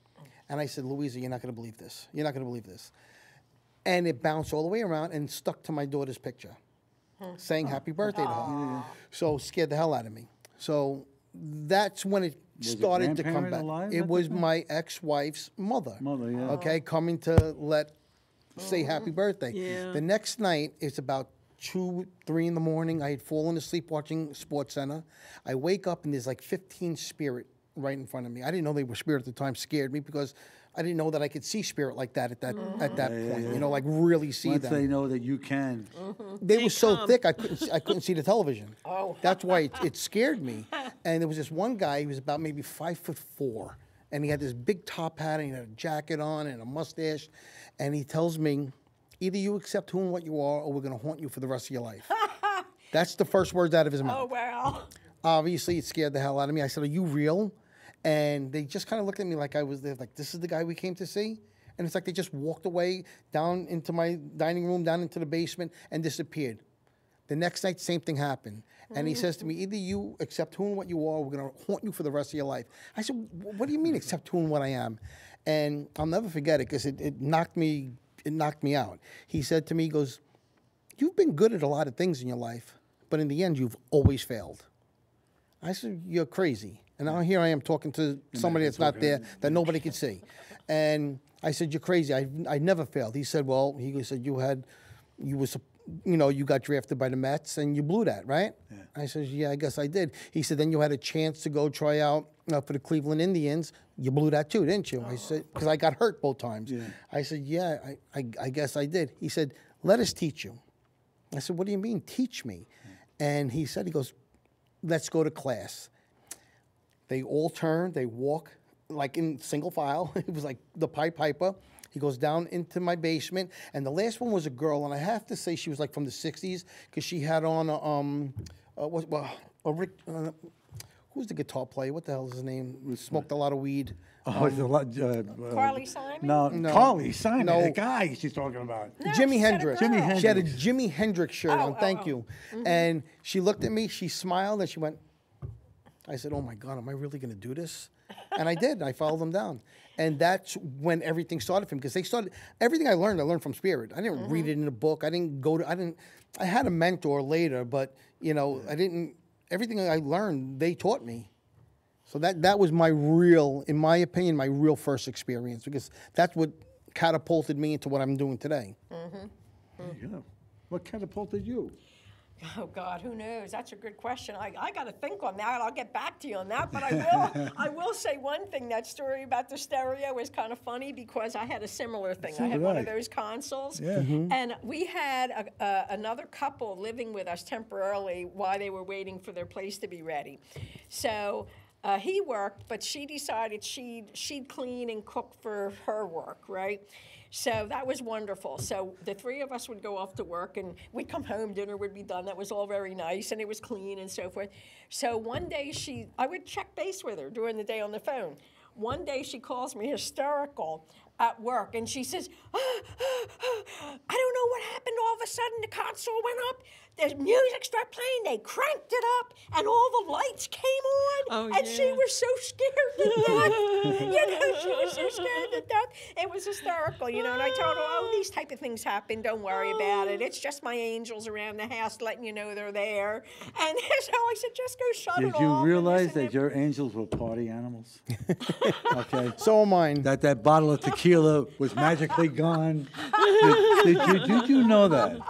And I said, Louisa, you're not going to believe this. You're not going to believe this. And it bounced all the way around and stuck to my daughter's picture, saying happy birthday to her. So scared the hell out of me. So that's when it started to come back. Alive It was my ex-wife's mother. Mother, yeah. Okay, coming to say happy birthday. Yeah. The next night, it's about 2, 3 in the morning. I had fallen asleep watching SportsCenter. I wake up and there's like 15 spirit right in front of me. I didn't know they were spirit at the time. Scared me because I didn't know that I could see spirit like that at that point. You know, like really see Once them. they know that you can. They were so thick I couldn't see the television. Oh. That's why it scared me. And there was this one guy. He was about maybe 5'4", and he had this big top hat and he had a jacket on and a mustache. And he tells me, either you accept who and what you are, or we're going to haunt you for the rest of your life. That's the first words out of his mouth. Oh, wow. Obviously, it scared the hell out of me. I said, "Are you real?" And they just kind of looked at me like I was there, like, this is the guy we came to see? And it's like they just walked away down into my dining room, down into the basement, and disappeared. The next night, same thing happened. And he says to me, either you accept who and what you are, we're going to haunt you for the rest of your life. I said, what do you mean accept who and what I am? And I'll never forget it because it knocked me out. He said to me, he goes, you've been good at a lot of things in your life, but in the end, you've always failed. I said, you're crazy. And now here I am talking to somebody that's not there, that nobody could see. And I said, you're crazy. I never failed. He said, well, he said, you got drafted by the Mets and you blew that, right? Yeah. I said, yeah, I guess I did. He said, then you had a chance to go try out for the Cleveland Indians. You blew that too, didn't you? I said, because I got hurt both times. Yeah. I said, yeah, I guess I did. He said, let us teach you. I said, what do you mean, teach me? Yeah. And he goes, let's go to class. They all turn, they walk like in single file. It was like the Pied Piper. He goes down into my basement, and the last one was a girl, and I have to say she was like from the 60s because she had on who's the guitar player? What the hell is his name? Smoked a lot of weed. Carly Simon? No, Carly Simon, No. the guy she's talking about. No, Jimi she said a Hendrix. girl. She had a Jimi Hendrix shirt on. Thank you. Mm-hmm. And she looked at me. She smiled, and she went. I said, "Oh my God, am I really going to do this?" And I did. I followed them down, and that's when everything started for me because they started everything I learned from spirit. I didn't read it in a book. I had a mentor later, but I didn't. Everything I learned, they taught me. So that was my real, in my opinion, my real first experience because that's what catapulted me into what I'm doing today. Yeah. What catapulted you? Oh God, who knows? That's a good question. I got to think on that. I'll get back to you on that. But I will say one thing. That story about the stereo is kind of funny because I had a similar thing. I had one of those consoles, and we had another couple living with us temporarily while they were waiting for their place to be ready. So he worked, but she decided she'd clean and cook for her work, right? So that was wonderful. So the three of us would go off to work, and we'd come home, dinner would be done. That was all very nice, and it was clean and so forth. So one day I would check base with her during the day on the phone. One day she calls me hysterical. at work, and she says, I don't know what happened. All of a sudden, the console went up. The music started playing. They cranked it up, and all the lights came on. And she was so scared to death. She was so scared to death. It was hysterical, And I told her, oh, these type of things happen. Don't worry about it. It's just my angels around the house letting you know they're there. And so I said, just go shut it off. Did you realize that your angels were party animals? Okay. So am mine. That bottle of tequila was magically gone. Did you know that?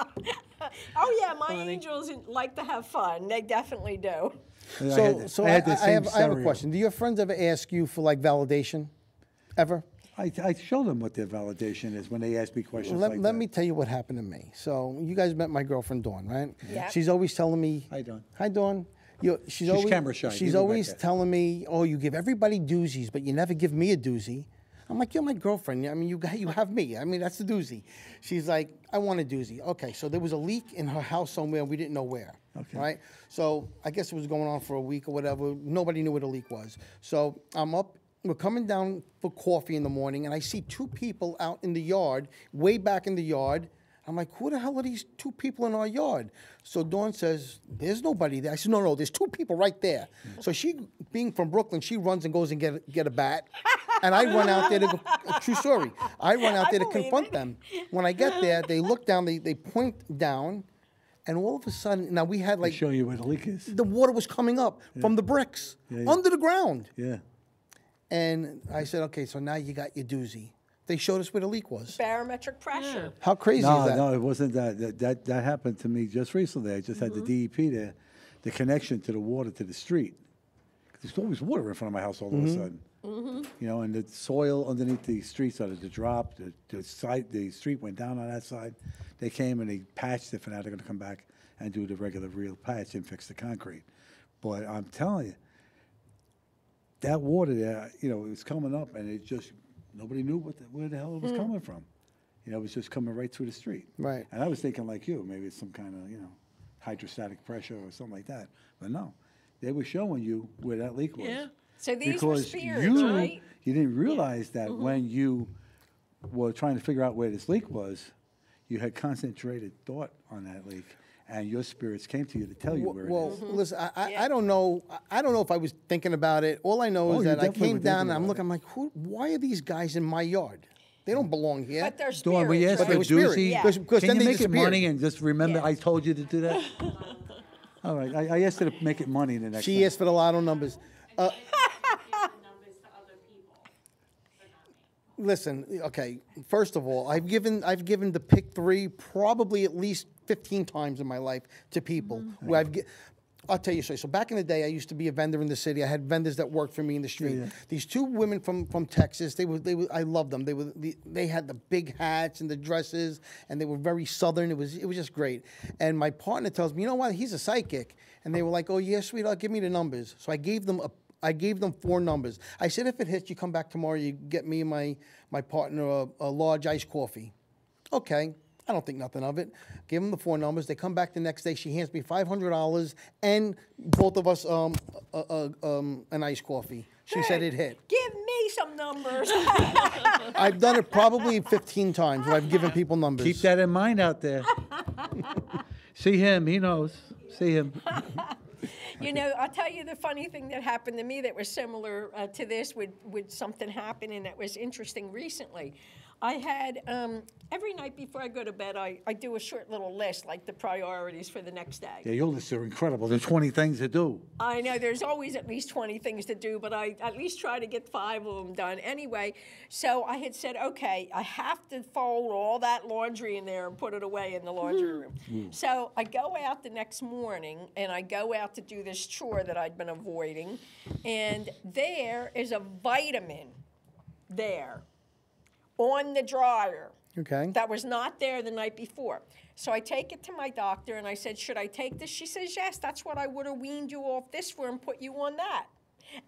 Oh, yeah, my angels like to have fun. They definitely do. So I have a question. Do your friends ever ask you for, like, validation? Ever? I show them what their validation is when they ask me questions like that. Let me tell you what happened to me. So you guys met my girlfriend, Dawn, right? Yeah. She's always telling me... Hi, Dawn. Hi, Dawn. She's always camera shy. She's always telling me, oh, you give everybody doozies, but you never give me a doozy. I'm like, you're my girlfriend. I mean, you have me. I mean, that's the doozy. She's like, I want a doozy. Okay, so there was a leak in her house somewhere. We didn't know where. Okay. Right? So I guess it was going on for a week or whatever. Nobody knew where the leak was. So I'm up. We're coming down for coffee in the morning, and I see two people out in the yard, way back in the yard. I'm like, who the hell are these two people in our yard? So Dawn says, there's nobody there. I said, no, there's two people right there. So she, being from Brooklyn, she runs and goes and get a bat. And I run out there to go, true story. I run out there to confront them. When I get there, they look down, they point down, and all of a sudden, now we had like... Show you where the leak is. The water was coming up from the bricks, under the ground. Yeah. And I said, okay, so now you got your doozy. They showed us where the leak was. Barometric pressure. Yeah. How crazy is that? No, it wasn't that. That happened to me just recently. I just had the DEP there, the connection to the water to the street. There's always water in front of my house all of a sudden. And the soil underneath the street started to drop. The street went down on that side. They came and they patched it, and now they're going to come back and do the regular real patch and fix the concrete. But I'm telling you, that water there, it was coming up, and it just... Nobody knew where the hell it was coming from. It was just coming right through the street. Right. And I was thinking like you, maybe it's some kind of, hydrostatic pressure or something like that. But no, they were showing you where that leak was. Yeah. So these were spirits, right? You didn't realize that when you were trying to figure out where this leak was, you had concentrated thought on that leak. And your spirits came to you to tell you where it is. Listen, I don't know. I don't know if I was thinking about it. All I know is that I came down and I'm looking. I'm like, why are these guys in my yard? They don't belong here. But they're Dawn, spirits. we asked But for they were spirits. doozy. Yeah. Because Can then you they make it disappeared. money and just remember Yeah. I told you to do that? All right. I asked her to make it money the next time. She asked for the lotto numbers. Listen, okay. First of all, I've given the pick 3 probably at least 15 times in my life to people. Where I'll tell you a story. So back in the day, I used to be a vendor in the city. I had vendors that worked for me in the street. Yeah. These two women from Texas. I loved them. They had the big hats and the dresses, and they were very southern. It was just great. And my partner tells me, you know what? He's a psychic. And they were like, oh yeah, sweetheart, give me the numbers. So I gave them 4 numbers. I said, if it hits, you come back tomorrow, you get me and my partner a large iced coffee. Okay. I don't think nothing of it. Give them the 4 numbers. They come back the next day. She hands me $500 and both of us an iced coffee. She said it hit. Give me some numbers. I've done it probably 15 times where I've given people numbers. Keep that in mind out there. See him. He knows. See him. I'll tell you the funny thing that happened to me that was similar to this with something happening that was interesting recently. I had, every night before I go to bed, I do a short little list, like the priorities for the next day. Yeah, your lists are incredible. There's 20 things to do. I know, there's always at least 20 things to do, but I at least try to get 5 of them done. Anyway, so I had said, okay, I have to fold all that laundry in there and put it away in the laundry room. So I go out the next morning, and I go out to do this chore that I'd been avoiding, and there is a vitamin there on the dryer. Okay. That was not there the night before. So I take it to my doctor, and I said, should I take this? She says, yes, that's what I would have weaned you off this for and put you on that.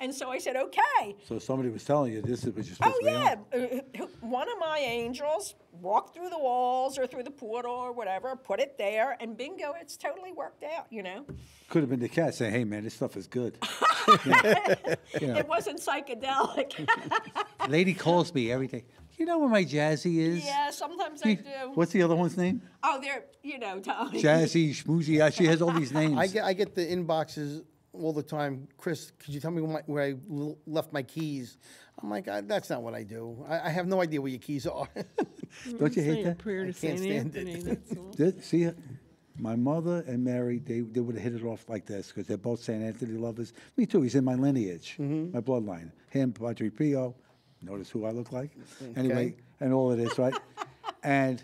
And so I said, okay. So somebody was telling you this is what you're supposed to be on? One of my angels walked through the walls or through the portal or whatever, put it there, and bingo, it's totally worked out, Could have been the cat saying, hey, man, this stuff is good. It wasn't psychedelic. Lady calls me every day. You know where my Jazzy is? Yeah, sometimes I do. What's the other one's name? Oh, they're, Tommy. Jazzy, Schmoozy. Yeah, she has all these names. I get the inboxes all the time. Chris, could you tell me where I left my keys? I'm like, that's not what I do. I have no idea where your keys are. Don't you hate Say a that? prayer to I can't Saint stand Anthony, it. that's all. See, my mother and Mary, they would have hit it off like this because they're both St. Anthony lovers. Me too. He's in my lineage, my bloodline. Him, Padre Pio. Notice who I look like. Anyway, and all of this, right? And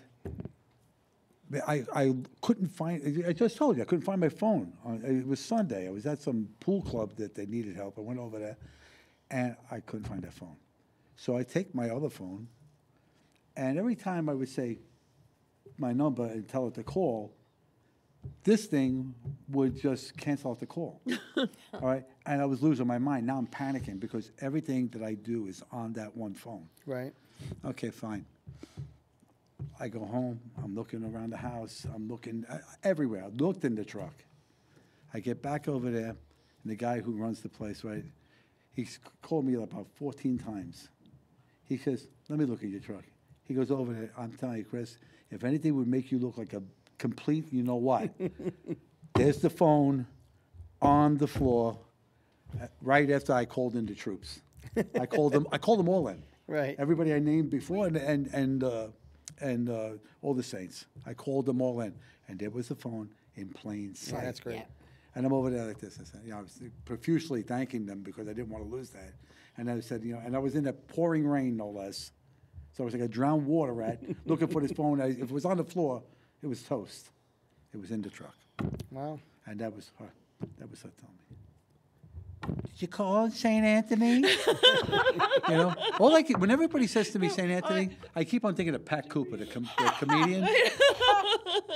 I couldn't find. I just told you I couldn't find my phone. It was Sunday. I was at some pool club that they needed help. I went over there, and I couldn't find that phone. So I take my other phone, and every time I would say my number and tell it to call, this thing would just cancel out the call. All right? And I was losing my mind. Now I'm panicking because everything that I do is on that one phone. Right. Okay, fine. I go home. I'm looking around the house. I'm looking everywhere. I looked in the truck. I get back over there, and the guy who runs the place, right, he's called me about 14 times. He says, let me look at your truck. He goes over there. I'm telling you, Chris, if anything would make you look like a complete, you know what? There's the phone on the floor right after I called in the troops. I called them all in. Right. Everybody I named before and all the saints. I called them all in, and there was the phone in plain sight. Yeah, that's great. Yeah. And I'm over there like this. I said, I was profusely thanking them because I didn't want to lose that. And I said, and I was in the pouring rain, no less. So I was like a drowned water rat looking for this phone. If it was on the floor, it was toast. It was in the truck. Wow. And that was her. That was her telling me. Did you call St. Anthony? When everybody says to me St. Anthony, I keep on thinking of Pat Cooper, the comedian.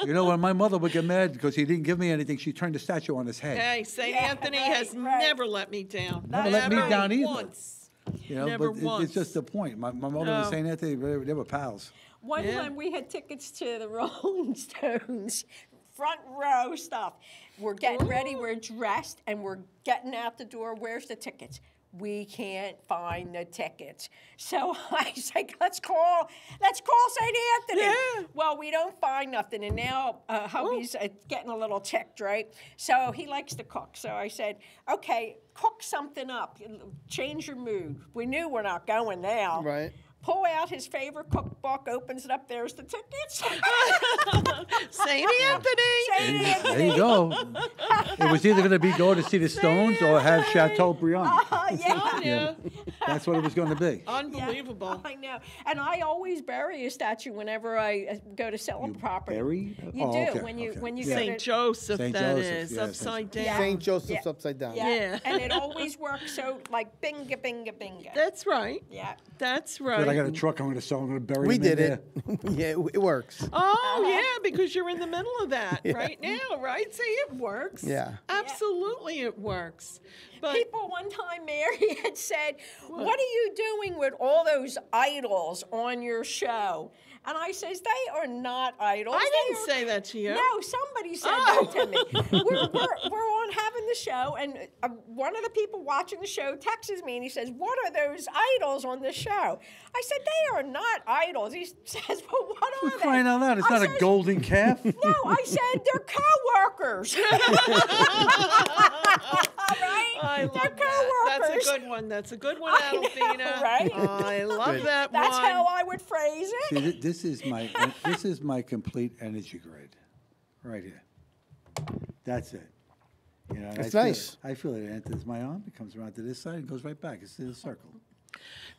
When my mother would get mad because he didn't give me anything, she turned the statue on his head. Hey, Saint Anthony has never let me down. Never let me down either. Once. Never once. It's just the point. My mother and St. Anthony, they were pals. One time we had tickets to the Rolling Stones, front row stuff. We're getting ready, we're dressed, and we're getting out the door. Where's the tickets? We can't find the tickets. So I say, let's call St. Anthony. Yeah. Well, we don't find nothing, and now hubby's getting a little ticked, right? So he likes to cook. So I said, okay, cook something up, change your mood. We knew we're not going now. Right. Pull out his favorite cookbook, opens it up, there's the tickets. Saint Anthony. There you go. It was either going to be go to see the Stones or have Chateaubriand. Yeah. That's what it was going to be. Unbelievable. I know. And I always bury a statue whenever I go to sell a property. Bury? You Oh, do. okay, When you okay. go Saint to... Joseph, Saint that Joseph, is, yes, upside Yeah. down. St. Joseph's Yeah. upside down. Yeah. And it always works so, like, binga, binga, binga. That's right. Yeah. That's But I right. got a truck I'm going to sell. I'm going to bury We him in did there. it. Yeah, it works. Oh, yeah, because you're in the middle of that right now, right? See, it works. Yeah. Absolutely, it works. But People one time, Mary had said, what are you doing with all those idols on your show? And I says, they are not idols. I They didn't are- say that to you. No, somebody said that to me. We're on having the show, and one of the people watching the show texts me, and he says, what are those idols on the show? I said, they are not idols. He says, well, what are they? Crying out loud. It's I not a says, golden calf. No, I said, they're co-workers. All right? I love They're that. co-workers. That's a good one. That's a good one, I know, Adolphina. right? I love that That's one. how I would phrase it. See, this is my complete energy grid, right here. That's it. That's I feel nice. I feel it enters my arm, it comes around to this side, and goes right back. It's in a circle.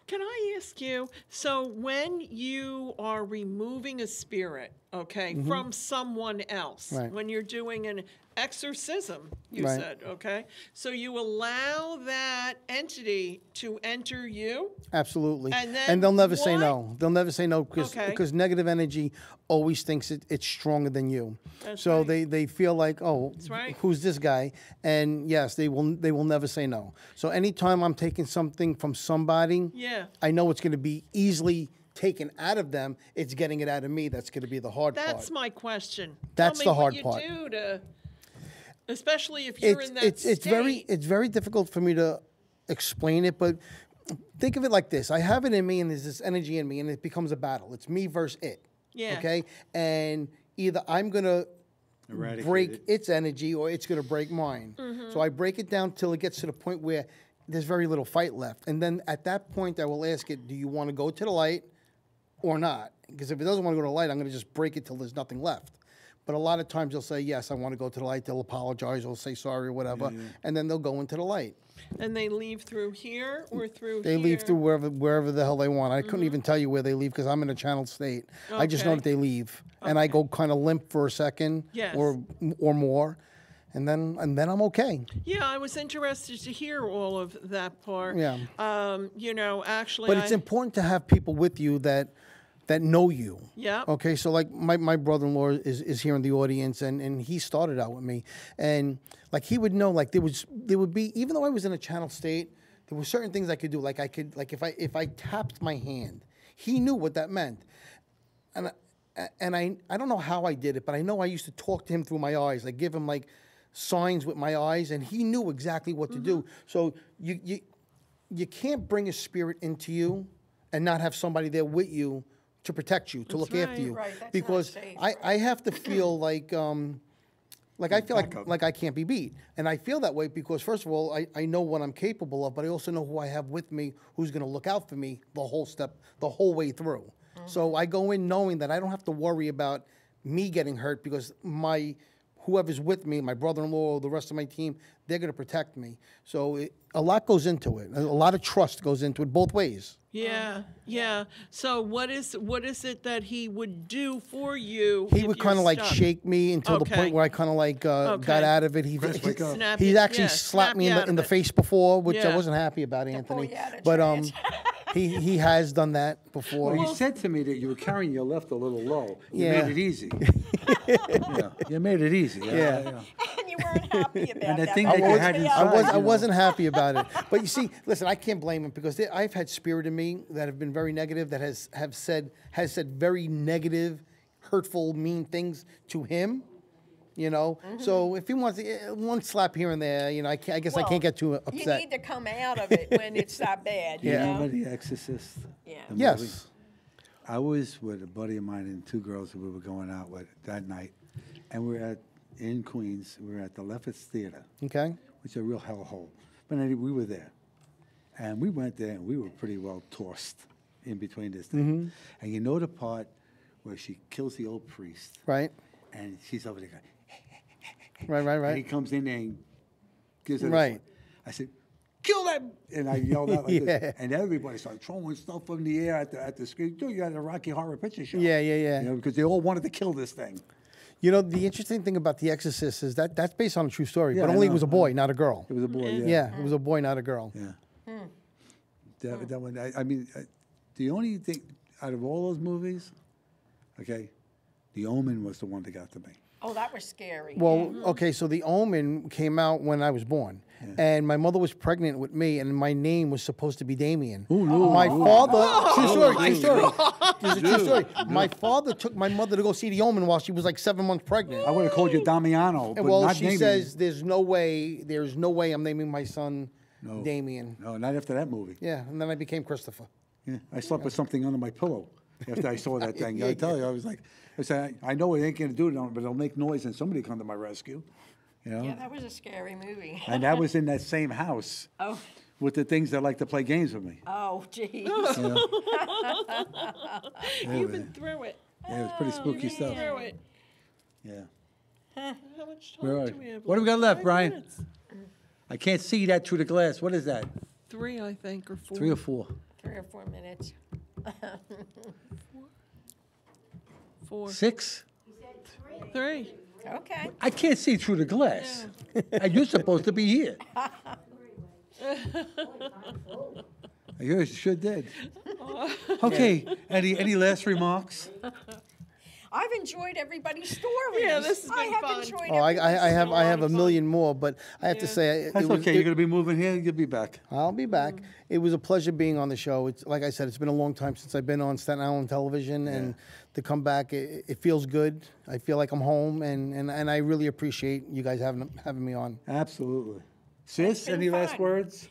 Can I ask you, so when you are removing a spirit, okay, from someone else, Right. when you're doing an exorcism, you Right. said, okay, so you allow that entity to enter you? Absolutely. And then they'll never say what? no. They'll never say no Okay. because negative energy always thinks it's stronger than you. That's So right. they feel like, oh, right. who's this guy? And yes, they will never say no. So anytime I'm taking something from somebody, Yeah. I know it's going to be easily taken out of them. It's getting it out of me. That's going to be the hard That's part. my question. That's Tell me the hard what part. you do to, especially if you're in that It's state. very difficult for me to explain it, but think of it like this. I have it in me, and there's this energy in me, and it becomes a battle. It's me versus it. Yeah. Okay? And either I'm going to break its energy or it's going to break mine. So I break it down till it gets to the point where there's very little fight left. And then at that point, I will ask it, do you want to go to the light or not? Because if it doesn't want to go to the light, I'm going to just break it till there's nothing left. But a lot of times they'll say, yes, I want to go to the light. They'll apologize or say sorry or whatever. And then they'll go into the light. And they leave through here or through They here? leave through wherever the hell they want. I couldn't even tell you where they leave because I'm in a channeled state. I just know that they leave. And I go kind of limp for a second or more. And then I'm okay. Yeah, I was interested to hear all of that part. Yeah. You know, actually, But it's important to have people with you that know you. Yeah. Okay, so like my brother-in-law is here in the audience, and he started out with me, and like he would know, like there would be, even though I was in a channel state, there were certain things I could do. Like I could, like if I tapped my hand, he knew what that meant, and I don't know how I did it, but I know I used to talk to him through my eyes. I give him like signs with my eyes, and he knew exactly what to do. So you can't bring a spirit into you and not have somebody there with you to protect you, to look after you. Right, that's because not safe, I have to feel like I feel like I can't be beat. And I feel that way because, first of all, I know what I'm capable of, but I also know who I have with me who's going to look out for me the whole way through. So I go in knowing that I don't have to worry about me getting hurt because whoever's with me, my brother-in-law, or the rest of my team, they're going to protect me. So a lot goes into it. A lot of trust goes into it both ways. Yeah, yeah. So what is it that he would do for you? He would kind of like shake me until the point where I kind of like got out of it. He actually slapped me in the face before, which I wasn't happy about, Anthony. But he has done that before. Well, you said to me that you were carrying your left a little low. You made it easy. Yeah, you made it easy. Yeah. And you weren't happy about And the that. thing that you had inside, I wasn't happy about it. But you see, listen, I can't blame him because I've had spirit in me that have been very negative, that has said very negative, hurtful, mean things to him. You know, so if he wants one slap here and there, you know, I guess I can't get too upset. You need to come out of it when it's that bad. You know? Remember The Exorcist? Yeah. The Yes. movie? I was with a buddy of mine and two girls that we were going out with that night, and we were in Queens. We were at the Lefferts Theater, Okay. which is a real hellhole. But anyway, we were there, and we went there, and we were pretty well tossed in between this thing. And you know the part where she kills the old priest, Right. and she's over there going, Right. and he comes in there and gives her the Right. phone. I said, kill that! And I yelled out like Yeah. this. And everybody started throwing stuff from the air at the screen. Dude, you had a Rocky Horror Picture Show. Yeah. You know, because they all wanted to kill this thing. You know, the interesting thing about The Exorcist is that's based on a true story, Yeah, but I only it know, was a boy, not a girl. It was a boy, Yeah, it was a boy, not a girl. Yeah. That one, I mean, the only thing, out of all those movies, okay, The Omen was the one that got to me. Oh, that was scary. Well, okay, so The Omen came out when I was born. And my mother was pregnant with me, and my name was supposed to be Damien. Ooh, no. My father, true story. This is a true story. My father took my mother to go see The Omen while she was like 7 months pregnant. I would have called you Damiano, but Well, not she Damien. says there's no way I'm naming my son Damien. No, not after that movie. Yeah, and then I became Christopher. Yeah, I slept with something under my pillow after I saw that thing. I tell you, I was like, I know it ain't going to do it, but it'll make noise and somebody come to my rescue. You know? Yeah, that was a scary movie. And that was in that same house Oh. with the things that like to play games with me. Oh, geez. You've been through it. Yeah, it was pretty spooky stuff. Through it. Yeah. How much Where time are do we have? What do we got left, 5 Brian? minutes. I can't see that through the glass. What is that? 3, I think, or 4. 3 or 4? 3 or 4 minutes. 4. 6? 3. Okay. I can't see through the glass. And you're supposed to be here. You sure did. Okay. Any last remarks? I've enjoyed everybody's stories. Yeah, this has I been have fun. enjoyed Oh, I have a everybody's million more, but I have to say That's okay. You're going to be moving here. You'll be back. I'll be back. It was a pleasure being on the show. It's like I said, it's been a long time since I've been on Staten Island television, and to come back, it feels good. I feel like I'm home, and I really appreciate you guys having me on. Absolutely. Sis, been any last fun. words?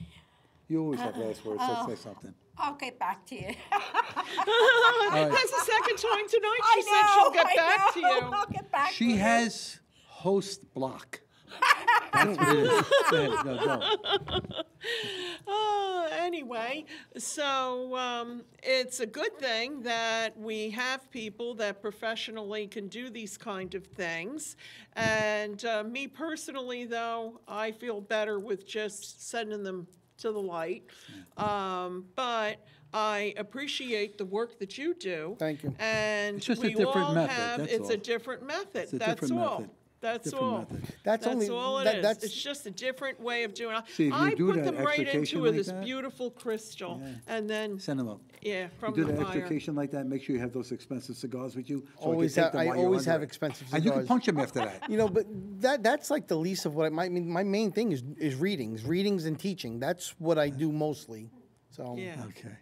You always have last words, so say something. I'll get back to you. That's the second time tonight she said she'll get back to you. I'll get back to She you. has host block. That's what it is. Go ahead, go. Anyway, so it's a good thing that we have people that professionally can do these kind of things. And me personally, though, I feel better with just sending them to the light. But I appreciate the work that you do. Thank you. And It's just a we different all method, have, that's it's a all. different method. It's a That's different all. method. That's Different all. method. That's only- all it that- is. that's- It's just a different way of doing it. See, if you I do put that them right extrication into like this that- beautiful crystal, Yeah. and then Send them up. yeah, from You do the the fire. extrication like that, make sure you have those expensive cigars with you. So Always I have- can take them I while you're always under have it. expensive And you can cigars. punch them after that. You know, but that's like the least of what I mean. My main thing is readings and teaching. That's what I do mostly. So Yeah, Okay.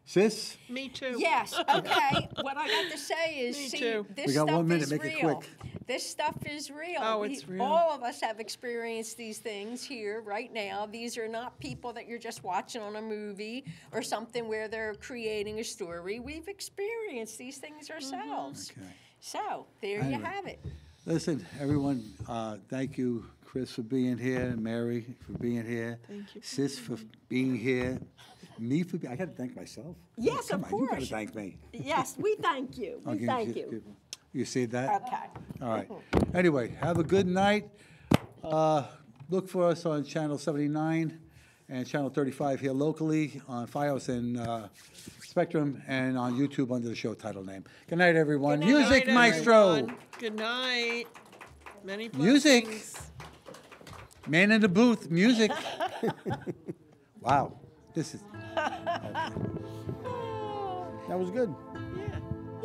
Sis? me too. Yes, okay. What I got to say is, Me see, too. this We got stuff 1 minute, is make it real. quick. This stuff is real. Oh, it's real. All of us have experienced these things here right now. These are not people that you're just watching on a movie or something where they're creating a story. We've experienced these things ourselves. Okay. So, there you Anyway. have it. Listen, everyone, thank you, Chris, for being here, and Mary for being here. Thank you for Sis for being here. Me for being, I got to thank myself. Yes, Come of on, you got to course. thank me. Yes, we thank you. We Okay, thank you. You see that? Okay. All right. Anyway, have a good night. Look for us on Channel 79 and Channel 35 here locally, on Fios and Spectrum, and on YouTube under the show title name. Good night, everyone. Good night, Music Good night, Maestro. everyone. Good night. Many Music. blessings. Man in the booth. Music. Wow. This is. that was good. Yeah.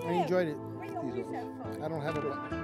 I enjoyed it. We always have fun. I don't have a.